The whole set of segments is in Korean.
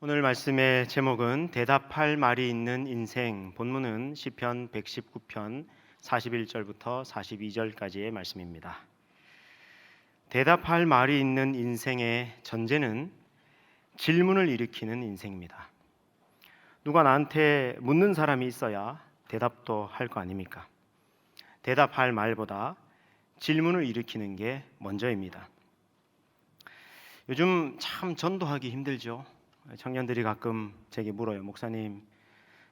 오늘 말씀의 제목은 대답할 말이 있는 인생. 본문은 시편 119편 41절부터 42절까지의 말씀입니다. 대답할 말이 있는 인생의 전제는 질문을 일으키는 인생입니다. 누가 나한테 묻는 사람이 있어야 대답도 할 거 아닙니까? 대답할 말보다 질문을 일으키는 게 먼저입니다. 요즘 참 전도하기 힘들죠. 청년들이 가끔 제게 물어요. 목사님,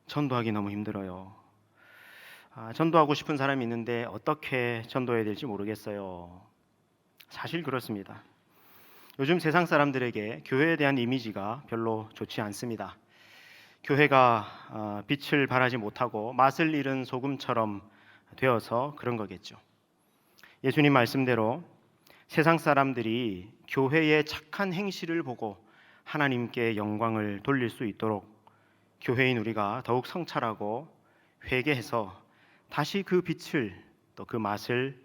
전도하기 너무 힘들어요. 전도하고 싶은 사람이 있는데 어떻게 전도해야 될지 모르겠어요. 사실 그렇습니다. 요즘 세상 사람들에게 교회에 대한 이미지가 별로 좋지 않습니다. 교회가 빛을 발하지 못하고 맛을 잃은 소금처럼 되어서 그런 거겠죠. 예수님 말씀대로 세상 사람들이 교회의 착한 행실을 보고 하나님께 영광을 돌릴 수 있도록 교회인 우리가 더욱 성찰하고 회개해서 다시 그 빛을 또 그 맛을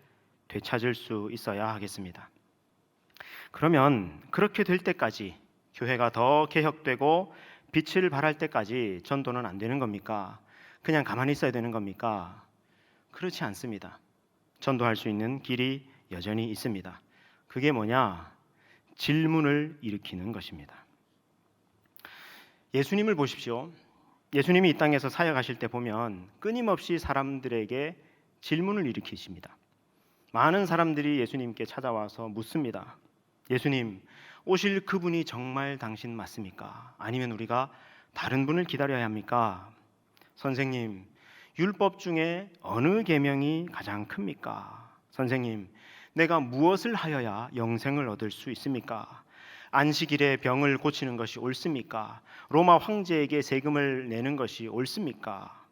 되찾을 수 있어야 하겠습니다. 그러면 그렇게 될 때까지 교회가 더 개혁되고 빛을 발할 때까지 전도는 안 되는 겁니까? 그냥 가만히 있어야 되는 겁니까? 그렇지 않습니다. 전도할 수 있는 길이 여전히 있습니다. 그게 뭐냐? 질문을 일으키는 것입니다. 예수님을 보십시오. 예수님이 이 땅에서 사역하실 때 보면 끊임없이 사람들에게 질문을 일으키십니다. 많은 사람들이 예수님께 찾아와서 묻습니다. 예수님, 오실 그분이 정말 당신 맞습니까? 아니면 우리가 다른 분을 기다려야 합니까? 선생님, 율법 중에 어느 계명이 가장 큽니까? 선생님, 내가 무엇을 하여야 영생을 얻을 수 있습니까? 안식일에 병을 고치는 것이 옳습니까? 로마 황제에게 세금을 내는 것이 옳습니까?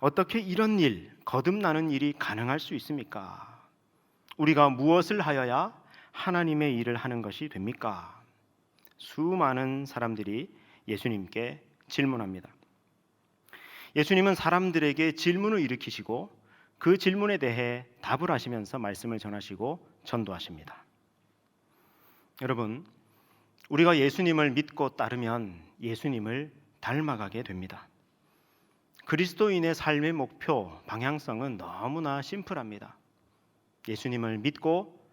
어떻게 이런 일, 거듭나는 일이 가능할 수 있습니까? 우리가 무엇을 하여야 하나님의 일을 하는 것이 됩니까? 수많은 사람들이 예수님께 질문합니다. 예수님은 사람들에게 질문을 일으키시고 그 질문에 대해 답을 하시면서 말씀을 전하시고 전도하십니다. 여러분, 우리가 예수님을 믿고 따르면 예수님을 닮아가게 됩니다. 그리스도인의 삶의 목표, 방향성은 너무나 심플합니다. 예수님을 믿고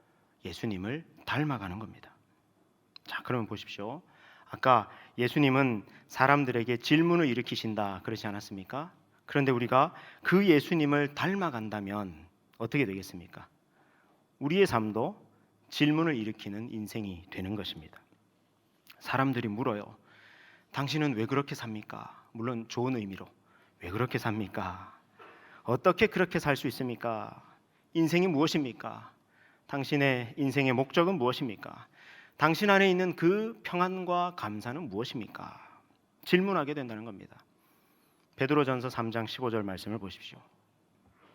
예수님을 닮아가는 겁니다. 자, 그러면 보십시오. 아까 예수님은 사람들에게 질문을 일으키신다 그러지 않았습니까? 그런데 우리가 그 예수님을 닮아간다면 어떻게 되겠습니까? 우리의 삶도 질문을 일으키는 인생이 되는 것입니다. 사람들이 물어요. 당신은 왜 그렇게 삽니까? 물론 좋은 의미로. 왜 그렇게 삽니까? 어떻게 그렇게 살 수 있습니까? 인생이 무엇입니까? 당신의 인생의 목적은 무엇입니까? 당신 안에 있는 그 평안과 감사는 무엇입니까? 질문하게 된다는 겁니다. 베드로전서 3장 15절 말씀을 보십시오.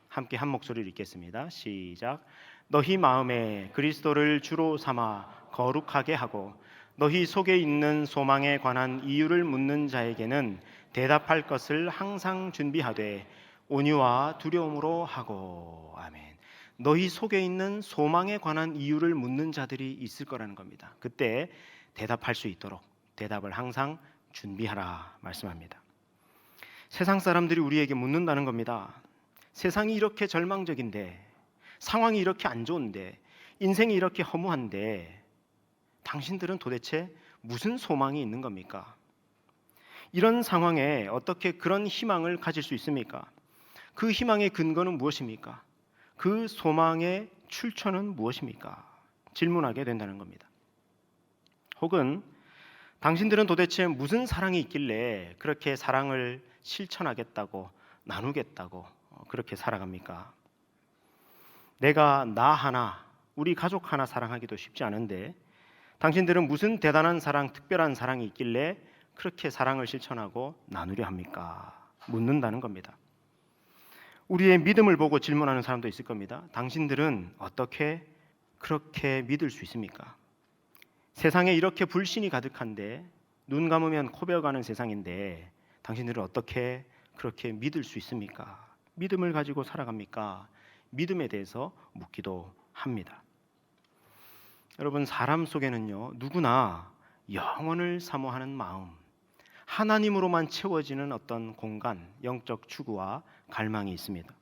함께 한 목소리를 읽겠습니다. 시작. 너희 마음에 그리스도를 주로 삼아 거룩하게 하고 너희 속에 있는 소망에 관한 이유를 묻는 자에게는 대답할 것을 항상 준비하되 온유와 두려움으로 하고. 아멘. 너희 속에 있는 소망에 관한 이유를 묻는 자들이 있을 거라는 겁니다. 그때 대답할 수 있도록 대답을 항상 준비하라 말씀합니다. 세상 사람들이 우리에게 묻는다는 겁니다. 세상이 이렇게 절망적인데, 상황이 이렇게 안 좋은데, 인생이 이렇게 허무한데 당신들은 도대체 무슨 소망이 있는 겁니까? 이런 상황에 어떻게 그런 희망을 가질 수 있습니까? 그 희망의 근거는 무엇입니까? 그 소망의 출처는 무엇입니까? 질문하게 된다는 겁니다. 혹은 당신들은 도대체 무슨 사랑이 있길래 그렇게 사랑을 실천하겠다고 나누겠다고 그렇게 살아갑니까? 내가 나 하나, 우리 가족 하나 사랑하기도 쉽지 않은데 당신들은 무슨 대단한 사랑, 특별한 사랑이 있길래 그렇게 사랑을 실천하고 나누려 합니까? 묻는다는 겁니다. 우리의 믿음을 보고 질문하는 사람도 있을 겁니다. 당신들은 어떻게 그렇게 믿을 수 있습니까? 세상에 이렇게 불신이 가득한데 눈 감으면 코베어가는 세상인데 당신들은 어떻게 그렇게 믿을 수 있습니까? 믿음을 가지고 살아갑니까? 믿음에 대해서 묻기도 합니다. 여러분, 사람 속에는요, 누구나 영혼을 사모하는 마음, 하나님으로만 채워지는 어떤 공간, 영적 추구와 갈망이 있습니다.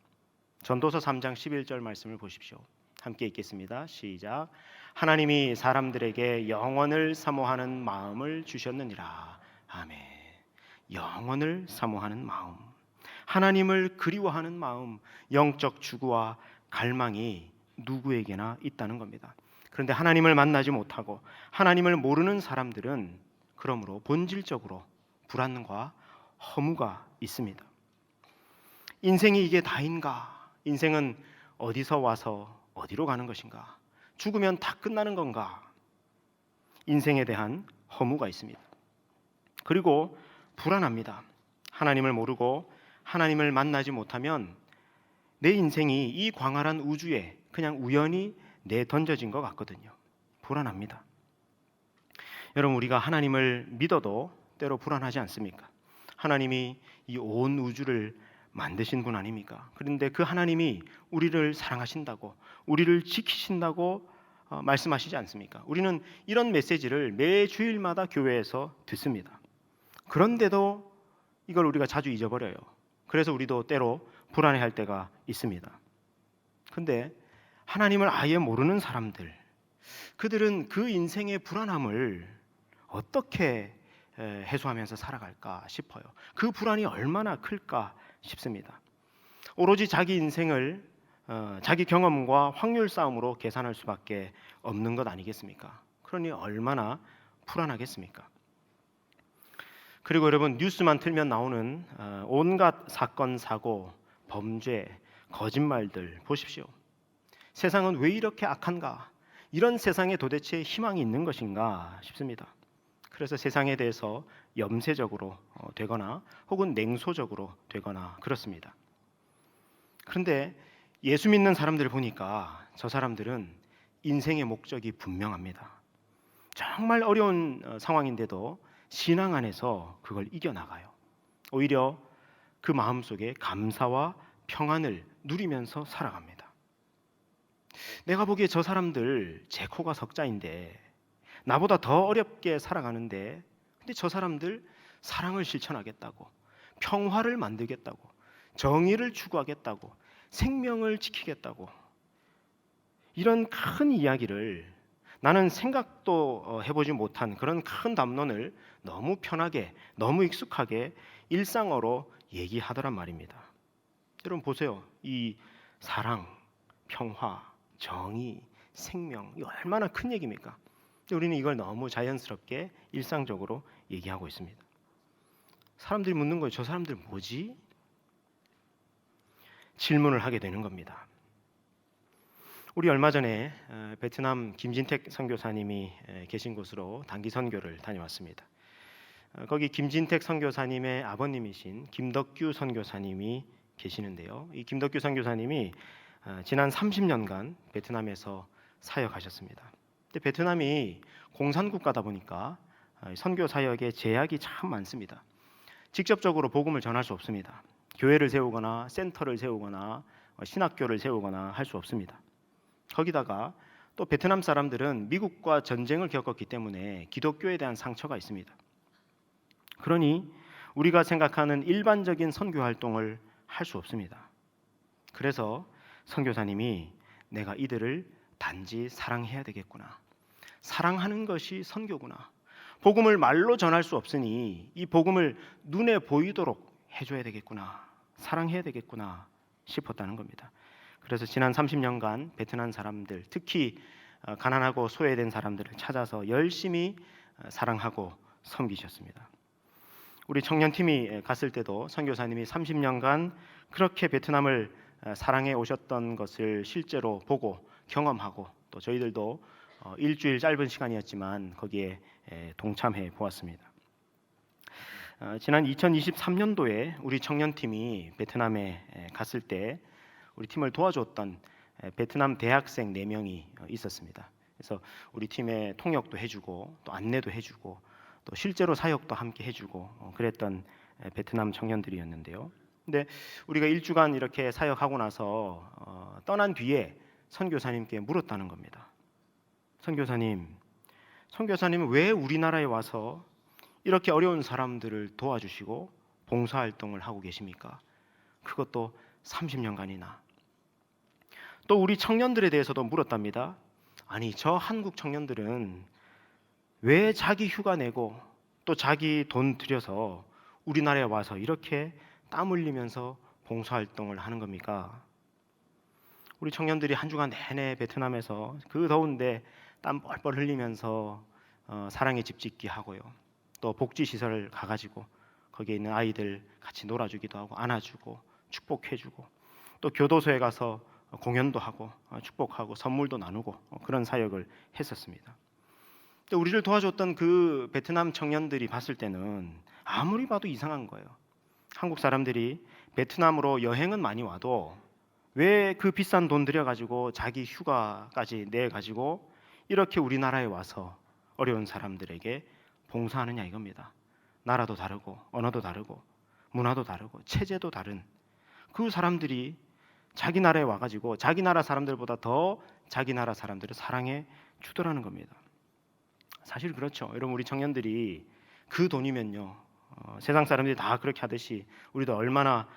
전도서 3장 11절 말씀을 보십시오. 함께 읽겠습니다. 시작. 하나님이 사람들에게 영원을 사모하는 마음을 주셨느니라. 아멘. 영원을 사모하는 마음, 하나님을 그리워하는 마음, 영적 추구와 갈망이 누구에게나 있다는 겁니다. 그런데 하나님을 만나지 못하고 하나님을 모르는 사람들은 그러므로 본질적으로 불안과 허무가 있습니다. 인생이 이게 다인가? 인생은 어디서 와서 어디로 가는 것인가? 죽으면 다 끝나는 건가? 인생에 대한 허무가 있습니다. 그리고 불안합니다. 하나님을 모르고 하나님을 만나지 못하면 내 인생이 이 광활한 우주에 그냥 우연히 내던져진 것 같거든요. 불안합니다. 여러분, 우리가 하나님을 믿어도 때로 불안하지 않습니까? 하나님이 이 온 우주를 만드신 분 아닙니까? 그런데 그 하나님이 우리를 사랑하신다고, 우리를 지키신다고 말씀하시지 않습니까? 우리는 이런 메시지를 매 주일마다 교회에서 듣습니다. 그런데도 이걸 우리가 자주 잊어버려요. 그래서 우리도 때로 불안해할 때가 있습니다. 근데 하나님을 아예 모르는 사람들, 그들은 그 인생의 불안함을 어떻게 해소하면서 살아갈까 싶어요. 그 불안이 얼마나 클까 싶습니다. 오로지 자기 인생을 자기 경험과 확률 싸움으로 계산할 수밖에 없는 것 아니겠습니까? 그러니 얼마나 불안하겠습니까? 그리고 여러분, 뉴스만 틀면 나오는 온갖 사건, 사고, 범죄, 거짓말들 보십시오. 세상은 왜 이렇게 악한가? 이런 세상에 도대체 희망이 있는 것인가 싶습니다. 그래서 세상에 대해서 염세적으로 되거나 혹은 냉소적으로 되거나 그렇습니다. 그런데 예수 믿는 사람들을 보니까 저 사람들은 인생의 목적이 분명합니다. 정말 어려운 상황인데도 신앙 안에서 그걸 이겨나가요. 오히려 그 마음속에 감사와 평안을 누리면서 살아갑니다. 내가 보기에 저 사람들 제 코가 석자인데 나보다 더 어렵게 살아가는데, 근데 저 사람들 사랑을 실천하겠다고, 평화를 만들겠다고, 정의를 추구하겠다고, 생명을 지키겠다고, 이런 큰 이야기를, 나는 생각도 해보지 못한 그런 큰 담론을 너무 편하게, 너무 익숙하게 일상어로 얘기하더란 말입니다. 여러분 보세요. 이 사랑, 평화, 정의, 생명, 이 얼마나 큰 얘기입니까? 우리는 이걸 너무 자연스럽게 일상적으로 얘기하고 있습니다. 사람들이 묻는 거예요. 저 사람들 뭐지? 질문을 하게 되는 겁니다. 우리 얼마 전에 베트남 김진택 선교사님이 계신 곳으로 단기 선교를 다녀왔습니다. 거기 김진택 선교사님의 아버님이신 김덕규 선교사님이 계시는데요. 이 김덕규 선교사님이 지난 30년간 베트남에서 사역하셨습니다. 근데 베트남이 공산국가다 보니까 선교 사역에 제약이 참 많습니다. 직접적으로 복음을 전할 수 없습니다. 교회를 세우거나 센터를 세우거나 신학교를 세우거나 할 수 없습니다. 거기다가 또 베트남 사람들은 미국과 전쟁을 겪었기 때문에 기독교에 대한 상처가 있습니다. 그러니 우리가 생각하는 일반적인 선교 활동을 할 수 없습니다. 그래서 선교사님이 내가 이들을 단지 사랑해야 되겠구나. 사랑하는 것이 선교구나. 복음을 말로 전할 수 없으니 이 복음을 눈에 보이도록 해줘야 되겠구나. 사랑해야 되겠구나 싶었다는 겁니다. 그래서 지난 30년간 베트남 사람들, 특히 가난하고 소외된 사람들을 찾아서 열심히 사랑하고 섬기셨습니다. 우리 청년팀이 갔을 때도 선교사님이 30년간 그렇게 베트남을 사랑해 오셨던 것을 실제로 보고 경험하고, 또 저희들도 일주일 짧은 시간이었지만 거기에 동참해 보았습니다. 지난 2023년도에 우리 청년팀이 베트남에 갔을 때 우리 팀을 도와줬던 베트남 대학생 4명이 있었습니다. 그래서 우리 팀에 통역도 해주고 또 안내도 해주고 또 실제로 사역도 함께 해주고 그랬던 베트남 청년들이었는데요. 근데 우리가 일주간 이렇게 사역하고 나서 떠난 뒤에 선교사님께 물었다는 겁니다. 선교사님, 선교사님은 왜 우리나라에 와서 이렇게 어려운 사람들을 도와주시고 봉사활동을 하고 계십니까? 그것도 30년간이나. 또 우리 청년들에 대해서도 물었답니다. 아니, 저 한국 청년들은 왜 자기 휴가 내고 또 자기 돈 들여서 우리나라에 와서 이렇게 땀 흘리면서 봉사활동을 하는 겁니까? 우리 청년들이 한 주간 내내 베트남에서 그 더운데 땀 뻘뻘 흘리면서 사랑의 집 짓기 하고요. 또 복지시설 가가지고 거기에 있는 아이들 같이 놀아주기도 하고 안아주고 축복해주고 또 교도소에 가서 공연도 하고 축복하고 선물도 나누고 그런 사역을 했었습니다. 또 우리를 도와줬던 그 베트남 청년들이 봤을 때는 아무리 봐도 이상한 거예요. 한국 사람들이 베트남으로 여행은 많이 와도 왜 그 비싼 돈 들여가지고 자기 휴가까지 내가지고 이렇게 우리나라에 와서 어려운 사람들에게 봉사하느냐 이겁니다. 나라도 다르고 언어도 다르고 문화도 다르고 체제도 다른 그 사람들이 자기 나라에 와가지고 자기 나라 사람들보다 더 자기 나라 사람들을 사랑해 주더라는 겁니다. 사실 그렇죠. 여러분 우리 청년들이 그 돈이면요 세상 사람들이 다 그렇게 하듯이 우리도 얼마나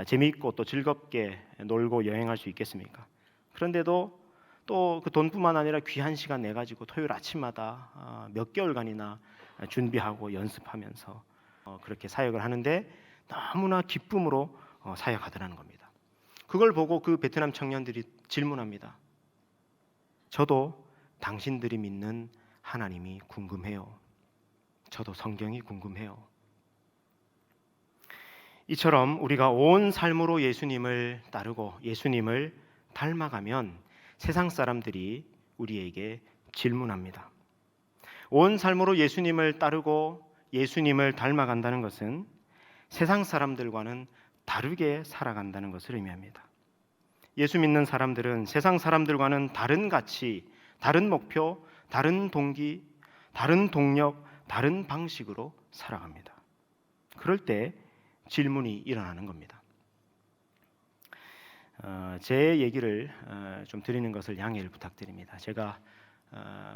재미있고 또 즐겁게 놀고 여행할 수 있겠습니까? 그런데도 또 그 돈뿐만 아니라 귀한 시간 내 가지고 토요일 아침마다 몇 개월간이나 준비하고 연습하면서 그렇게 사역을 하는데 너무나 기쁨으로 사역하더라는 겁니다. 그걸 보고 그 베트남 청년들이 질문합니다. 저도 당신들이 믿는 하나님이 궁금해요. 저도 성경이 궁금해요. 이처럼 우리가 온 삶으로 예수님을 따르고 예수님을 닮아가면 세상 사람들이 우리에게 질문합니다. 온 삶으로 예수님을 따르고 예수님을 닮아간다는 것은 세상 사람들과는 다르게 살아간다는 것을 의미합니다. 예수 믿는 사람들은 세상 사람들과는 다른 가치, 다른 목표, 다른 동기, 다른 동력, 다른 방식으로 살아갑니다. 그럴 때 질문이 일어나는 겁니다. 제 얘기를 좀 드리는 것을 양해를 부탁드립니다. 제가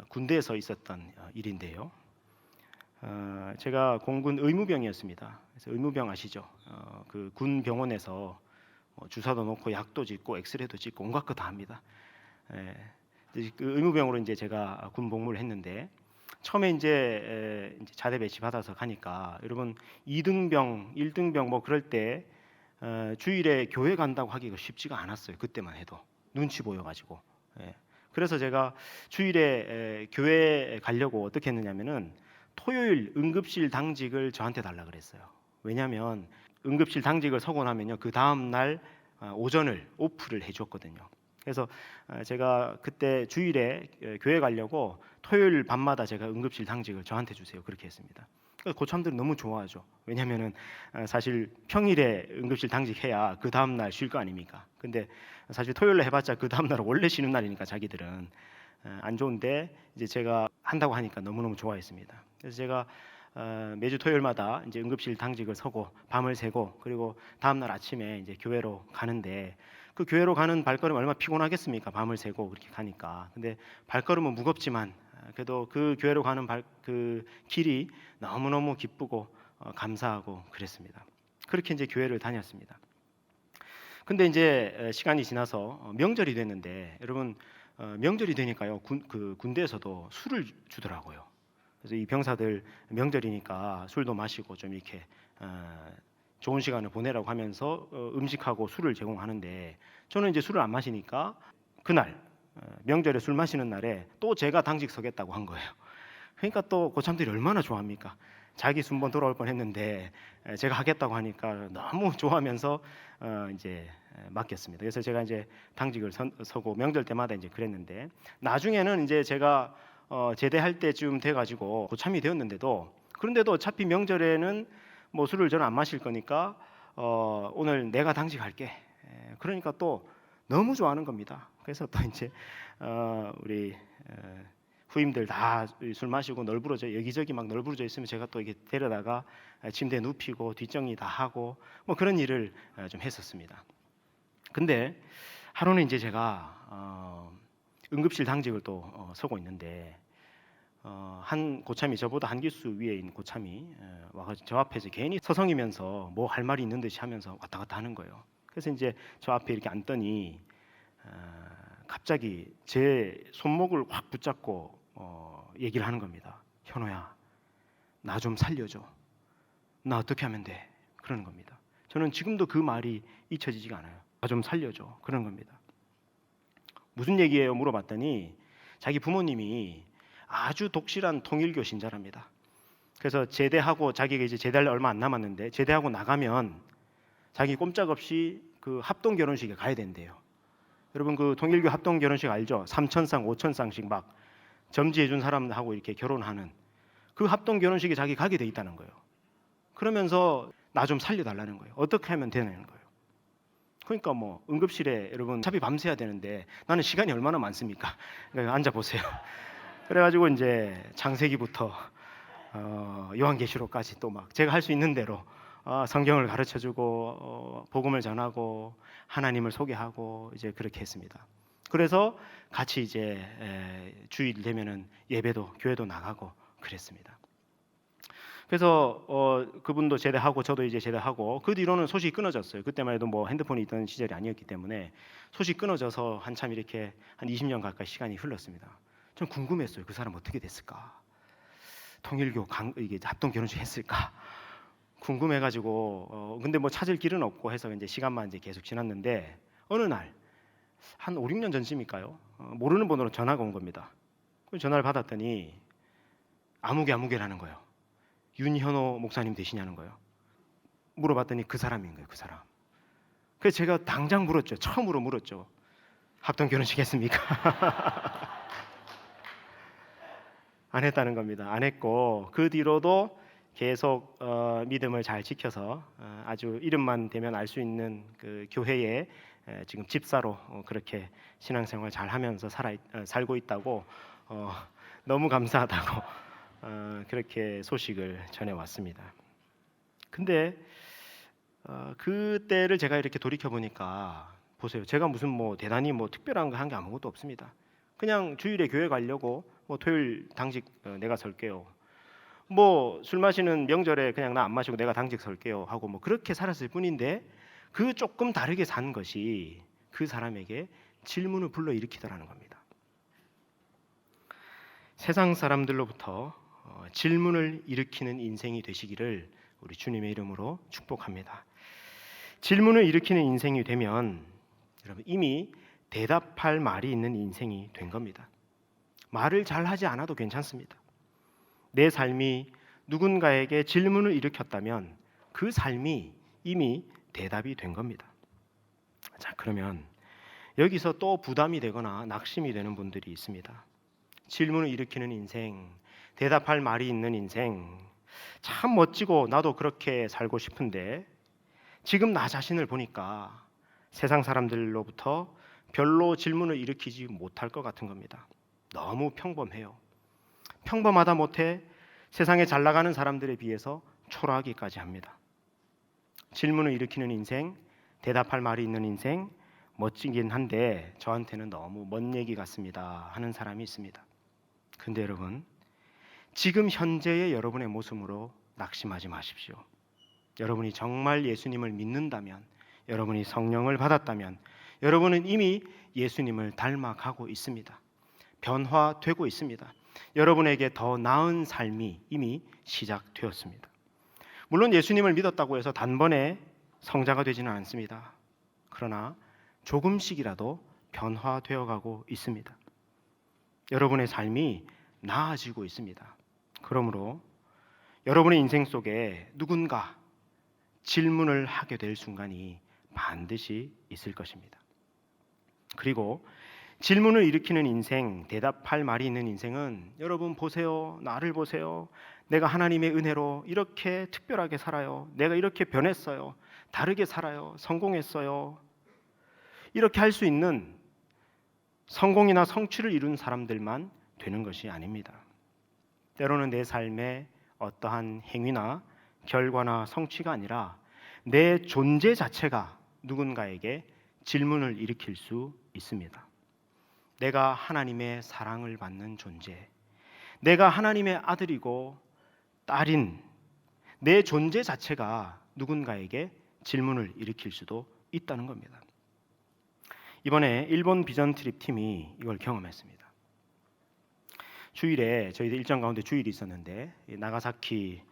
군대에서 있었던 일인데요. 제가 공군 의무병이었습니다. 그래서 의무병 아시죠? 그 군 병원에서 주사도 놓고 약도 짓고 엑스레이도 찍고 온갖 거 다 합니다. 그 의무병으로 이제 제가 군 복무를 했는데 처음에 이제 자대 배치 받아서 가니까 여러분 2등병, 1등병 뭐 그럴 때 주일에 교회 간다고 하기가 쉽지가 않았어요. 그때만 해도 눈치 보여가지고. 그래서 제가 주일에 교회 가려고 어떻게 했느냐면은 토요일 응급실 당직을 저한테 달라 그랬어요. 왜냐하면 응급실 당직을 서고 나면요 그 다음 날 오전을 오프를 해줬거든요. 그래서 제가 그때 주일에 교회 가려고 토요일 밤마다 제가 응급실 당직을 저한테 주세요. 그렇게 했습니다. 고참들은 너무 좋아하죠. 왜냐하면은 사실 평일에 응급실 당직해야 그 다음 날 쉴 거 아닙니까? 근데 사실 토요일에 해봤자 그 다음 날은 원래 쉬는 날이니까 자기들은 안 좋은데 이제 제가 한다고 하니까 너무너무 좋아했습니다. 그래서 제가 매주 토요일마다 이제 응급실 당직을 서고 밤을 새고 그리고 다음 날 아침에 이제 교회로 가는데 그 교회로 가는 발걸음 얼마나 피곤하겠습니까? 밤을 새고 그렇게 가니까. 근데 발걸음은 무겁지만 그래도 그 교회로 가는 그 길이 너무너무 기쁘고 감사하고 그랬습니다. 그렇게 이제 교회를 다녔습니다. 근데 이제 시간이 지나서 명절이 됐는데 여러분 명절이 되니까요 그 군대에서도 술을 주더라고요. 그래서 이 병사들 명절이니까 술도 마시고 좀 이렇게 좋은 시간을 보내라고 하면서 음식하고 술을 제공하는데 저는 이제 술을 안 마시니까 그날 명절에 술 마시는 날에 또 제가 당직 서겠다고 한 거예요. 그러니까 또 고참들이 얼마나 좋아합니까? 자기 순번 돌아올 뻔했는데 제가 하겠다고 하니까 너무 좋아하면서 이제 맡겼습니다. 그래서 제가 이제 당직을 서고 명절 때마다 이제 그랬는데 나중에는 이제 제가 제대할 때쯤 돼가지고 고참이 되었는데도 그런데도 어차피 명절에는 뭐 술을 저는 안 마실 거니까 오늘 내가 당직할게. 그러니까 또 너무 좋아하는 겁니다. 그래서 또 이제 우리 후임들 다 술 마시고 널브러져 여기저기 막 널브러져 있으면 제가 또 이게 데려다가 침대에 눕히고 뒷정리 다 하고 뭐 그런 일을 좀 했었습니다. 근데 하루는 이제 제가 응급실 당직을 또 서고 있는데 한 고참이 저보다 한 기수 위에 있는 고참이 와가지고 저 앞에서 괜히 서성이면서 뭐 할 말이 있는 듯이 하면서 왔다 갔다 하는 거예요. 그래서 이제 저 앞에 이렇게 앉더니 갑자기 제 손목을 확 붙잡고 얘기를 하는 겁니다. 현호야, 나 좀 살려줘. 나 어떻게 하면 돼? 그러는 겁니다. 저는 지금도 그 말이 잊혀지지가 않아요. 나 좀 살려줘. 그런 겁니다. 무슨 얘기예요? 물어봤더니 자기 부모님이 아주 독실한 통일교 신자랍니다. 그래서 제대하고 자기가 이제 제대할 얼마 안 남았는데 제대하고 나가면 자기 꼼짝없이 그 합동 결혼식에 가야 된대요. 여러분 그 통일교 합동 결혼식 알죠? 3,000쌍, 5,000쌍씩 막 점지해 준 사람하고 이렇게 결혼하는 그 합동 결혼식에 자기 가게 돼 있다는 거예요. 그러면서 나 좀 살려달라는 거예요. 어떻게 하면 되는 거예요. 그러니까 뭐 응급실에 여러분 어차피 밤새야 되는데 나는 시간이 얼마나 많습니까? 그러니까 앉아 보세요. 그래가지고 이제 창세기부터 요한계시록까지 또 막 제가 할 수 있는 대로 성경을 가르쳐주고 복음을 전하고 하나님을 소개하고 이제 그렇게 했습니다. 그래서 같이 이제 주일 되면은 예배도 교회도 나가고 그랬습니다. 그래서 그분도 제대하고 저도 이제 제대하고 그 뒤로는 소식이 끊어졌어요. 그때만 해도 뭐 핸드폰이 있던 시절이 아니었기 때문에 소식 끊어져서 한참 이렇게 한 20년 가까이 시간이 흘렀습니다. 좀 궁금했어요. 그 사람 어떻게 됐을까? 통일교 이게 합동 결혼식 했을까? 궁금해가지고 근데 뭐 찾을 길은 없고 해서 이제 시간만 이제 계속 지났는데 어느 날 한 5, 6년 전쯤일까요? 모르는 번호로 전화가 온 겁니다. 그 전화를 받았더니 아무개라는 거예요. 윤현호 목사님 되시냐는 거예요. 물어봤더니 그 사람인 거예요. 그 사람. 그래서 제가 당장 물었죠. 처음으로 물었죠. 합동 결혼식 했습니까? 안 했다는 겁니다. 안 했고 그 뒤로도 계속 믿음을 잘 지켜서 아주 이름만 대면 알 수 있는 그 교회에 지금 집사로 그렇게 신앙생활 잘 하면서 살고 있다고 너무 감사하다고 그렇게 소식을 전해왔습니다. 근데 그때를 제가 이렇게 돌이켜 보니까 보세요. 제가 무슨 뭐 대단히 뭐 특별한 거 한 게 아무것도 없습니다. 그냥 주일에 교회 가려고 뭐 토요일 당직 내가 설게요. 뭐 술 마시는 명절에 그냥 나 안 마시고 내가 당직 설게요 하고 뭐 그렇게 살았을 뿐인데 그 조금 다르게 산 것이 그 사람에게 질문을 불러일으키더라는 겁니다. 세상 사람들로부터 질문을 일으키는 인생이 되시기를 우리 주님의 이름으로 축복합니다. 질문을 일으키는 인생이 되면 여러분 이미 대답할 말이 있는 인생이 된 겁니다. 말을 잘 하지 않아도 괜찮습니다. 내 삶이 누군가에게 질문을 일으켰다면 그 삶이 이미 대답이 된 겁니다. 자, 그러면 여기서 또 부담이 되거나 낙심이 되는 분들이 있습니다. 질문을 일으키는 인생, 대답할 말이 있는 인생, 참 멋지고 나도 그렇게 살고 싶은데 지금 나 자신을 보니까 세상 사람들로부터 별로 질문을 일으키지 못할 것 같은 겁니다. 너무 평범해요. 평범하다 못해 세상에 잘 나가는 사람들에 비해서 초라하기까지 합니다. 질문을 일으키는 인생, 대답할 말이 있는 인생, 멋지긴 한데 저한테는 너무 먼 얘기 같습니다 하는 사람이 있습니다. 근데 여러분, 지금 현재의 여러분의 모습으로 낙심하지 마십시오. 여러분이 정말 예수님을 믿는다면, 여러분이 성령을 받았다면 여러분은 이미 예수님을 닮아가고 있습니다. 변화되고 있습니다. 여러분에게 더 나은 삶이 이미 시작되었습니다. 물론 예수님을 믿었다고 해서 단번에 성자가 되지는 않습니다. 그러나 조금씩이라도 변화되어 가고 있습니다. 여러분의 삶이 나아지고 있습니다. 그러므로 여러분의 인생 속에 누군가 질문을 하게 될 순간이 반드시 있을 것입니다. 그리고 질문을 일으키는 인생, 대답할 말이 있는 인생은 여러분 보세요. 나를 보세요. 내가 하나님의 은혜로 이렇게 특별하게 살아요. 내가 이렇게 변했어요. 다르게 살아요. 성공했어요. 이렇게 할 수 있는 성공이나 성취를 이룬 사람들만 되는 것이 아닙니다. 때로는 내 삶의 어떠한 행위나 결과나 성취가 아니라 내 존재 자체가 누군가에게 질문을 일으킬 수 있습니다. 내가 하나님의 사랑을 받는 존재, 내가 하나님의 아들이고 딸인 내 존재 자체가 누군가에게 질문을 일으킬 수도 있다는 겁니다. 이번에 일본 비전 트립 팀이 이걸 경험했습니다. 주일에 저희들 일정 가운데 주일이 있었는데 나가사키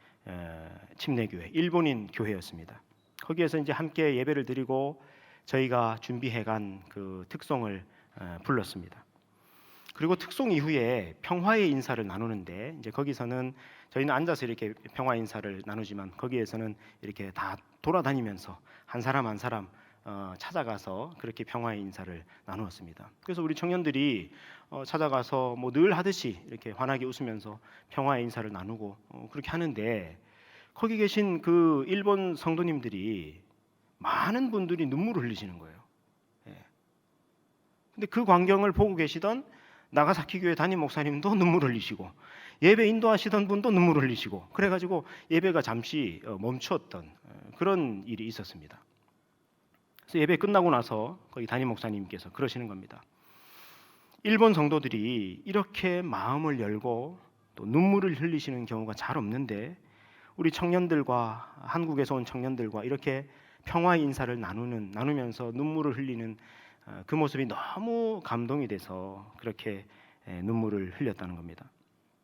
침례교회 일본인 교회였습니다. 거기에서 이제 함께 예배를 드리고 저희가 준비해간 그 특송을 불렀습니다. 그리고 특송 이후에 평화의 인사를 나누는데 이제 거기서는 저희는 앉아서 이렇게 평화 인사를 나누지만 거기에서는 이렇게 다 돌아다니면서 한 사람 한 사람 찾아가서 그렇게 평화의 인사를 나누었습니다. 그래서 우리 청년들이 찾아가서 뭐 늘 하듯이 이렇게 환하게 웃으면서 평화의 인사를 나누고 그렇게 하는데 거기 계신 그 일본 성도님들이 많은 분들이 눈물을 흘리시는 거예요. 예. 근데 그 광경을 보고 계시던 나가사키 교회 담임 목사님도 눈물을 흘리시고 예배 인도하시던 분도 눈물을 흘리시고 그래가지고 예배가 잠시 멈추었던 그런 일이 있었습니다. 그래서 예배 끝나고 나서 거기 담임 목사님께서 그러시는 겁니다. 일본 성도들이 이렇게 마음을 열고 또 눈물을 흘리시는 경우가 잘 없는데 우리 청년들과 한국에서 온 청년들과 이렇게 평화의 인사를 나누면서 눈물을 흘리는 그 모습이 너무 감동이 돼서 그렇게 눈물을 흘렸다는 겁니다.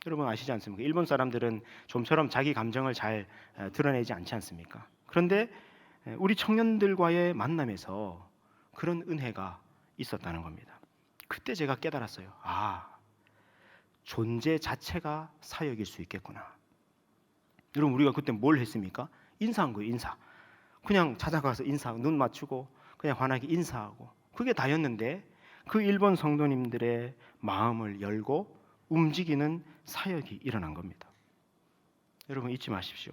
여러분 아시지 않습니까? 일본 사람들은 좀처럼 자기 감정을 잘 드러내지 않지 않습니까? 그런데 우리 청년들과의 만남에서 그런 은혜가 있었다는 겁니다. 그때 제가 깨달았어요. 존재 자체가 사역일 수 있겠구나. 여러분 우리가 그때 뭘 했습니까? 인사한 거예요. 인사. 그냥 찾아가서 인사하고 눈 맞추고 그냥 환하게 인사하고 그게 다였는데 그 일본 성도님들의 마음을 열고 움직이는 사역이 일어난 겁니다. 여러분 잊지 마십시오.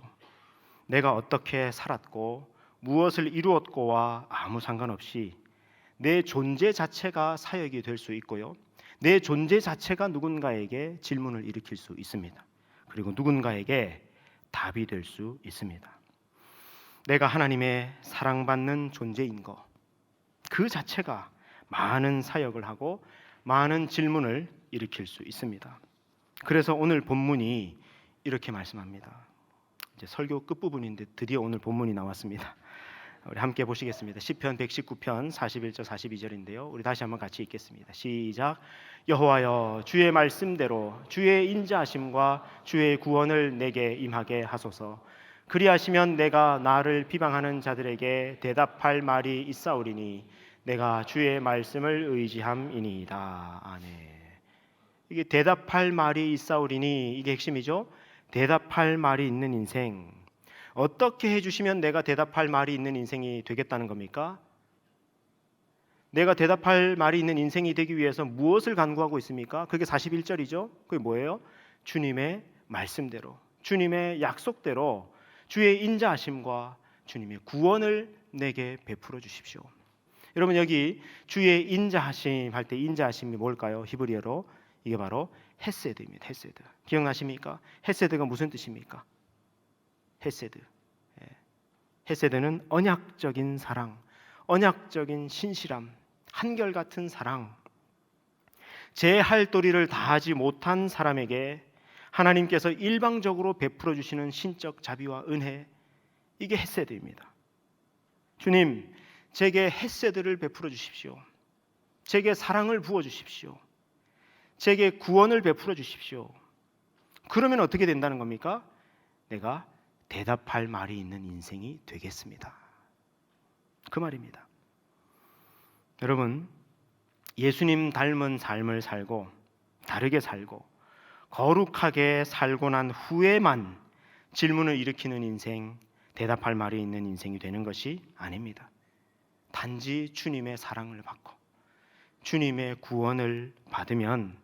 내가 어떻게 살았고 무엇을 이루었고와 아무 상관없이 내 존재 자체가 사역이 될 수 있고요. 내 존재 자체가 누군가에게 질문을 일으킬 수 있습니다. 그리고 누군가에게 답이 될 수 있습니다. 내가 하나님의 사랑받는 존재인 것, 그 자체가 많은 사역을 하고 많은 질문을 일으킬 수 있습니다. 그래서 오늘 본문이 이렇게 말씀합니다. 이제 설교 끝부분인데 드디어 오늘 본문이 나왔습니다. 우리 함께 보시겠습니다. 시편 119편 41절 42절인데요. 우리 다시 한번 같이 읽겠습니다. 시작. 여호와여 주의 말씀대로 주의 인자하심과 주의 구원을 내게 임하게 하소서. 그리하시면 내가 나를 비방하는 자들에게 대답할 말이 있사오리니 내가 주의 말씀을 의지함이니이다. 아멘. 이게 대답할 말이 있사오리니 이게 핵심이죠. 대답할 말이 있는 인생. 어떻게 해주시면 내가 대답할 말이 있는 인생이 되겠다는 겁니까? 내가 대답할 말이 있는 인생이 되기 위해서 무엇을 간구하고 있습니까? 그게 41절이죠. 그게 뭐예요? 주님의 말씀대로, 주님의 약속대로 주의 인자하심과 주님의 구원을 내게 베풀어 주십시오. 여러분 여기 주의 인자하심 할 때 인자하심이 뭘까요? 히브리어로 이게 바로 헤세드입니다. 헤세드. 기억나십니까? 헤세드가 무슨 뜻입니까? 헤세드. 헤세드는 언약적인 사랑, 언약적인 신실함, 한결같은 사랑. 제 할 도리를 다하지 못한 사람에게 하나님께서 일방적으로 베풀어 주시는 신적 자비와 은혜, 이게 헤세드입니다. 주님, 제게 헤세드를 베풀어 주십시오. 제게 사랑을 부어 주십시오. 제게 구원을 베풀어 주십시오. 그러면 어떻게 된다는 겁니까? 내가 대답할 말이 있는 인생이 되겠습니다. 그 말입니다. 여러분, 예수님 닮은 삶을 살고 다르게 살고 거룩하게 살고 난 후에만 질문을 일으키는 인생, 대답할 말이 있는 인생이 되는 것이 아닙니다. 단지 주님의 사랑을 받고 주님의 구원을 받으면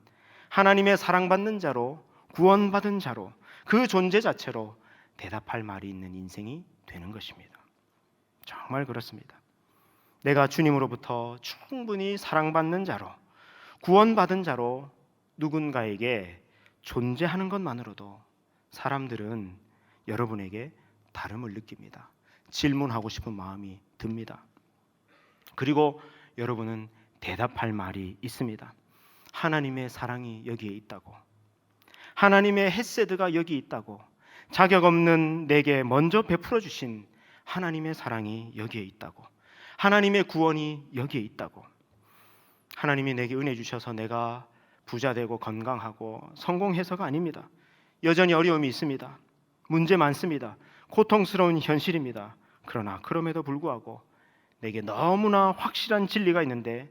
하나님의 사랑받는 자로, 구원받은 자로, 그 존재 자체로 대답할 말이 있는 인생이 되는 것입니다. 정말 그렇습니다. 내가 주님으로부터 충분히 사랑받는 자로, 구원받은 자로 누군가에게 존재하는 것만으로도 사람들은 여러분에게 다름을 느낍니다. 질문하고 싶은 마음이 듭니다. 그리고 여러분은 대답할 말이 있습니다. 하나님의 사랑이 여기에 있다고, 하나님의 헤세드가 여기 있다고, 자격 없는 내게 먼저 베풀어 주신 하나님의 사랑이 여기에 있다고, 하나님의 구원이 여기에 있다고. 하나님이 내게 은혜 주셔서 내가 부자 되고 건강하고 성공해서가 아닙니다. 여전히 어려움이 있습니다. 문제 많습니다. 고통스러운 현실입니다. 그러나 그럼에도 불구하고 내게 너무나 확실한 진리가 있는데,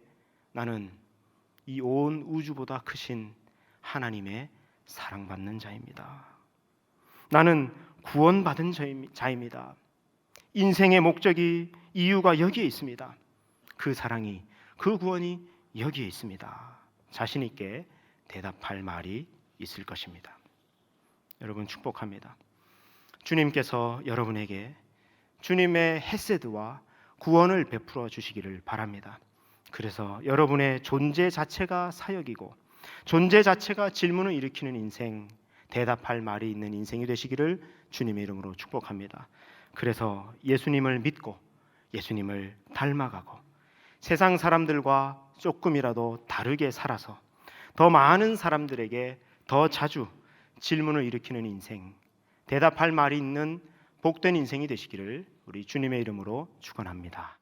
나는 이 온 우주보다 크신 하나님의 사랑받는 자입니다. 나는 구원받은 자입니다. 인생의 목적이, 이유가 여기에 있습니다. 그 사랑이, 그 구원이 여기에 있습니다. 자신 있게 대답할 말이 있을 것입니다. 여러분, 축복합니다. 주님께서 여러분에게 주님의 헤세드와 구원을 베풀어 주시기를 바랍니다. 그래서 여러분의 존재 자체가 사역이고 존재 자체가 질문을 일으키는 인생, 대답할 말이 있는 인생이 되시기를 주님의 이름으로 축복합니다. 그래서 예수님을 믿고 예수님을 닮아가고 세상 사람들과 조금이라도 다르게 살아서 더 많은 사람들에게 더 자주 질문을 일으키는 인생, 대답할 말이 있는 복된 인생이 되시기를 우리 주님의 이름으로 축원합니다.